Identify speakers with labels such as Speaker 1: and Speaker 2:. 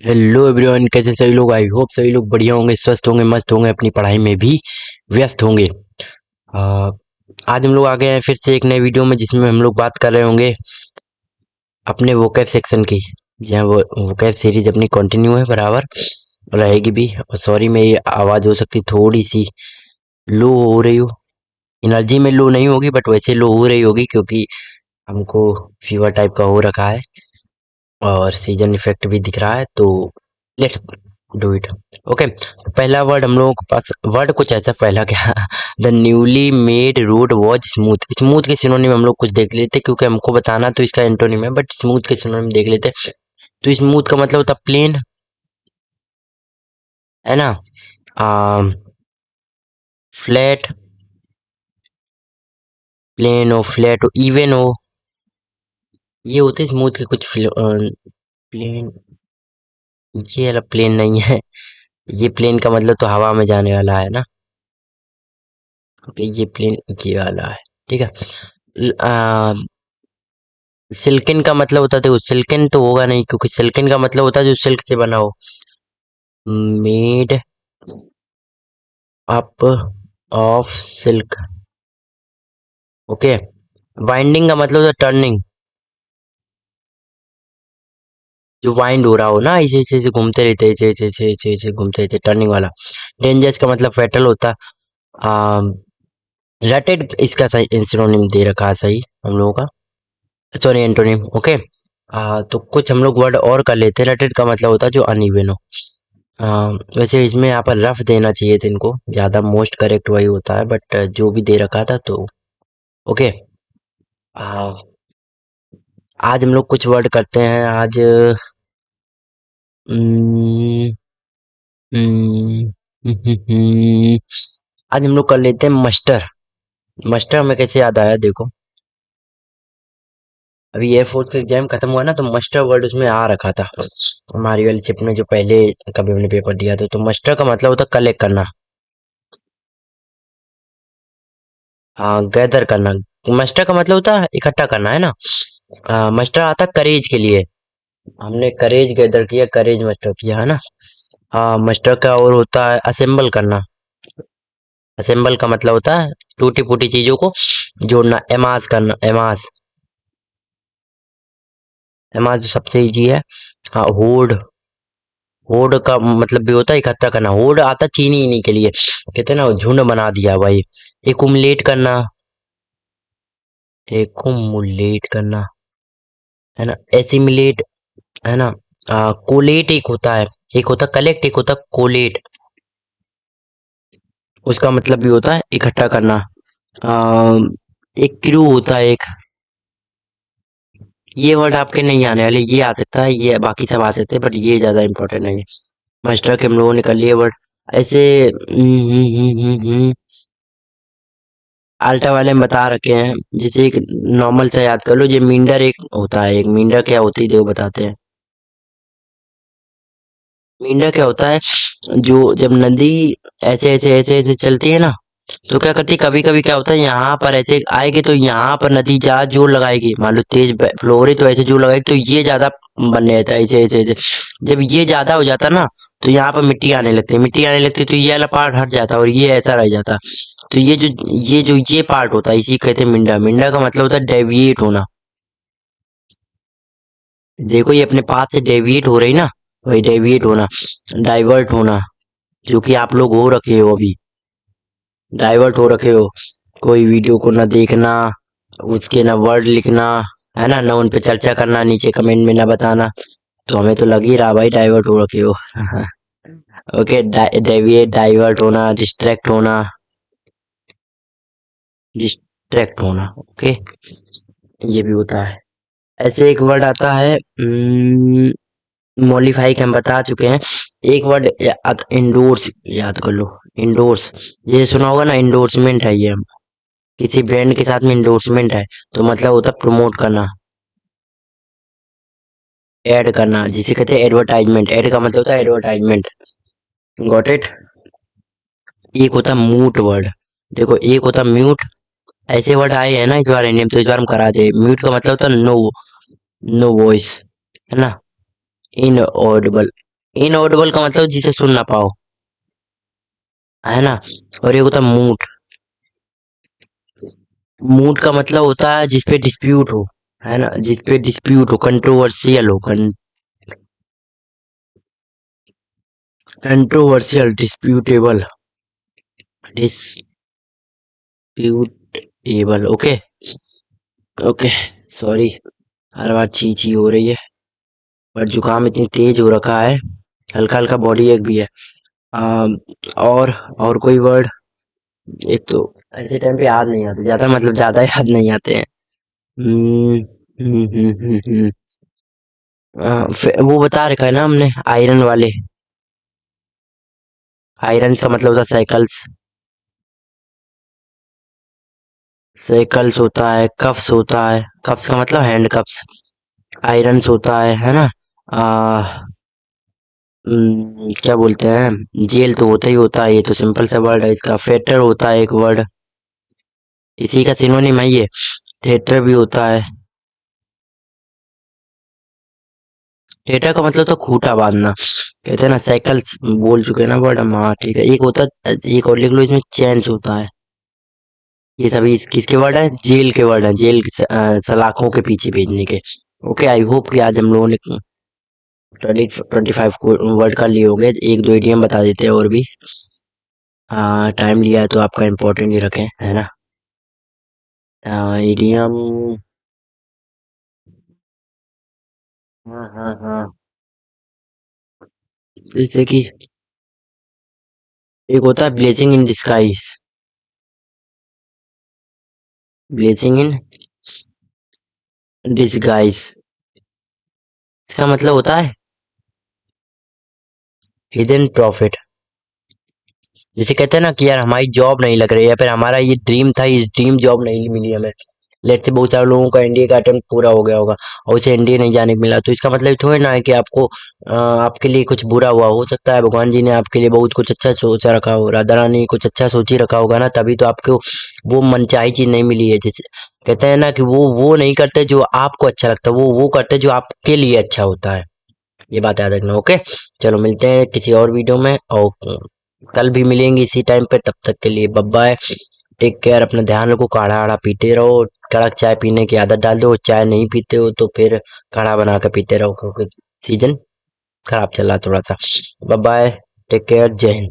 Speaker 1: Hello everyone, कैसे सभी लोग। आई होप सभी लोग बढ़िया होंगे, स्वस्थ होंगे, मस्त होंगे, अपनी पढ़ाई में भी व्यस्त होंगे। आ, आज हम लोग आ गए हैं फिर से एक नए वीडियो में, जिसमें हम लोग बात कर रहे होंगे अपने वोकैब सेक्शन की। जी हाँ, वो वोकैब सीरीज अपनी कंटिन्यू है बराबर, और रहेगी भी। और सॉरी, मेरी आवाज़ हो सकती थोड़ी सी लो हो रही हो। एनर्जी में लो नहीं होगी, बट वैसे लो हो रही होगी, क्योंकि हमको फीवर टाइप का हो रखा है और सीजन इफेक्ट भी दिख रहा है। तो लेट्स डू इट। ओके, पहला वर्ड हम लोगों के पास, वर्ड कुछ ऐसा पहला क्या the newly made road was smooth. Smooth के सिनोनिम हम लोग कुछ देख लेते, क्योंकि हमको बताना तो इसका एंटोनिम है, बट स्मूथ के सिनोनिम देख लेते। तो स्मूथ का मतलब होता प्लेन, है ना। फ्लैट, प्लेन हो, फ्लैट हो, इवन हो, ये होते स्मूथ के कुछ प्लेन। ये वाला प्लेन नहीं है। ये प्लेन का मतलब तो हवा में जाने वाला है ना। ओके, ये प्लेन ये वाला है। ठीक है। सिल्किन का मतलब होता है, देखो सिल्किन तो होगा नहीं, क्योंकि सिल्किन का मतलब होता है जो सिल्क से बना हो। Made up of silk. Okay. Winding का मतलब होता है टर्निंग, जो वाइंड हो रहा हो ना, ऐसे ऐसे ऐसे घूमते रहते, ऐसे ऐसे ऐसे ऐसे ऐसे घूमते रहते, टर्निंग वाला। डेंजर्स का मतलब फेटल होता। रटेड इसका सही सिनोनिम दे रखा है सही हम लोगों का, सॉरी एंटोनिम। ओके। तो कुछ हम लोग वर्ड और कर लेते हैं। रटेड का मतलब होता है जो अनइवन हो। वैसे इसमें यहाँ पर रफ देना चाहिए था इनको, ज्यादा मोस्ट करेक्ट वही होता है, बट जो भी दे रखा था तो ओके। आज हम लोग कुछ वर्ड करते हैं आज। उम्म, उम्म, आज हम लोग कर लेते हैं मस्टर। मस्टर हमें कैसे याद आया, देखो अभी एयरफोर्स का एग्जाम खत्म हुआ ना, तो मस्टर वर्ड उसमें आ रखा था हमारी वाली शिप ने, जो पहले कभी हमने पेपर दिया था। तो मस्टर का मतलब होता कलेक्ट करना, हाँ गैदर करना। मस्टर का मतलब होता है इकट्ठा करना, है ना। मस्टर आता करेज के लिए, हमने करेज गैदर किया, करेज मस्टर किया, है ना। हाँ, मस्टर का और होता है असेंबल करना। असेंबल का मतलब होता है टूटी फूटी चीजों को जोड़ना। एमास करना, एमास। एमास जो सबसे इजी है। हाँ, होड। होड का मतलब भी होता है इकट्ठा करना। होड आता चीनी इनी के लिए, कहते हैं ना झुंड बना दिया भाई। एकुमुलेट करना, एकुमुलेट करना, है ना। एसिमिलेट, है ना। कोलेट एक होता है, एक होता कलेक्ट, एक होता कोलेट। उसका मतलब भी होता है इकट्ठा करना। आ, एक क्रू होता है एक। ये वर्ड आपके नहीं आने वाले, ये आ सकता है, ये बाकी सब आ सकते हैं, बट ये ज्यादा इंपॉर्टेंट नहीं है। मास्टर के हम लोगों ने कर लिए वर्ड ऐसे। आल्टा वाले में बता रखे हैं, जैसे एक नॉर्मल सा याद कर लो। ये मींडर एक होता है, एक मींडर क्या होती है देखो बताते हैं। मींडर क्या होता है, जो जब नदी ऐसे ऐसे ऐसे ऐसे चलती है ना, तो क्या करती है, कभी कभी क्या होता है, यहाँ पर ऐसे आएगी तो यहाँ पर नदी ज्यादा जोर लगाएगी। मान लो तेज फ्लो हो रही तो ऐसे जोर लगाएगी, तो ये ज्यादा बनने लगता है, ऐसे ऐसे ऐसे। जब ये ज्यादा हो जाता ना, तो यहाँ पर मिट्टी आने लगती है, मिट्टी आने लगती है, तो ये वाला पार्ट हट जाता है और ये ऐसा रह जाता। तो ये पार्ट होता है, इसी कहते हैं मिंडा। मिंडा का मतलब होता है डेविएट होना। देखो ये अपने पाथ से डेविएट हो रही ना, वही डेविएट होना। डाइवर्ट होना, जो कि आप लोग हो रखे हो अभी, डाइवर्ट हो रखे हो। कोई वीडियो को ना देखना, उसके ना वर्ड लिखना, है ना, ना उन पे चर्चा करना, नीचे कमेंट में ना बताना। तो हमें तो लग ही रहा भाई डाइवर्ट हो रखे हो। ओके, डेविएट, डाइवर्ट होना, डिस्ट्रैक्ट होना, डिस्ट्रैक्ट होना। ओके, ये भी होता है। ऐसे एक वर्ड आता है, मॉडिफाई के हम बता चुके हैं। एक वर्ड इंडोर्स याद कर लो। इंडोर्स, ये सुना होगा ना, इंडोर्समेंट है ये। हम किसी ब्रांड के साथ में इंडोर्समेंट है, तो मतलब होता है प्रमोट करना, ऐड करना, जिसे कहते हैं एडवर्टाइजमेंट। ऐड का मतलब होता है एडवर्टाइजमेंट। Got it. एक होता म्यूट वर्ड, देखो एक होता म्यूट। ऐसे वर्ड आए हैं ना इस बार इंडियन, तो इस बार हम करा दे। म्यूट का मतलब होता है नो, नो वॉइस, है ना, इन ऑडिबल। इनऑडिबल का मतलब जिसे सुन ना पाओ, है ना। और एक होता है मूट। मूट का मतलब होता है जिसपे डिस्प्यूट हो, है ना, जिसपे डिस्प्यूट हो, कंट्रोवर्शियल हो, controversial, disputable, disputable. Okay. Okay. Sorry, हर बार छी छी हो रही है, पर जुकाम इतनी तेज हो रखा है, हल्का हल्का बॉडी एक भी है। अम, और कोई वर्ड, एक तो ऐसे टाइम पे याद नहीं आते ज्यादा, मतलब ज्यादा याद नहीं आते हैं। हम्म वो बता रखा है ना हमने, आयरन वाले। आयरन का मतलब होता है साइकिल्स। साइकिल्स होता है, कफ्स होता है, कफ्स का मतलब हैंड कफ्स। आयरन्स होता है ना। आ, क्या बोलते हैं, जेल तो होता ही होता है, ये तो सिंपल सा वर्ड है। इसका फेटर होता है एक वर्ड, इसी का सिनोनिम है ये। थिएटर भी होता है। थिएटर का मतलब तो खूंटा बांधना, कहते हैं ना, साइकिल्स बोल चुके हैं ना वर्ड हम। हाँ ठीक है। एक होता, एक और लिख लो इसमें, चेंज होता है। ये सभी किसके वर्ड है, जेल के वर्ड है, जेल सलाखों के पीछे भेजने के। ओके, आई होप कि आज हम लोगों ने 25 वर्ड कर लिए होंगे। एक दो इडियम बता देते हैं और भी। हाँ, टाइम लिया है तो आपका इम्पोर्टेंट ही रखें, है ना। इडियम, हाँ हाँ हाँ, जैसे कि एक होता है blessing in disguise. Blessing in disguise, इसका मतलब होता है हिडन प्रॉफिट। जैसे कहते हैं ना कि यार हमारी जॉब नहीं लग रही है, या फिर हमारा ये ड्रीम था, ये ड्रीम जॉब नहीं मिली हमें। लेट्स से बहुत सारे लोगों का एनडीए का अटेम्प्ट पूरा हो गया होगा और उसे एनडीए नहीं जाने को मिला, तो इसका मतलब थोड़ी ना है कि आपको आपके लिए कुछ बुरा हुआ। हो सकता है भगवान जी ने आपके लिए बहुत कुछ अच्छा सोचा रखा हो, राधा रानी कुछ अच्छा सोच ही रखा होगा ना, तभी तो आपको वो मनचाही चीज नहीं मिली है। जैसे कहते हैं ना कि वो नहीं करते जो आपको अच्छा लगता है, वो करते जो आपके लिए अच्छा होता है। ये बात याद रखना। ओके, चलो मिलते हैं किसी और वीडियो में, और कल भी मिलेंगे इसी टाइम पे। तब तक के लिए बाय बाय, टेक केयर, अपना ध्यान रखो, काढ़ा आढ़ा पीते रहो, कड़क चाय पीने की आदत डाल दो, चाय नहीं पीते हो तो फिर काढ़ा बना कर पीते रहो, क्योंकि सीजन खराब चल रहा है थोड़ा सा। बाय बाय, टेक केयर, जय हिंद।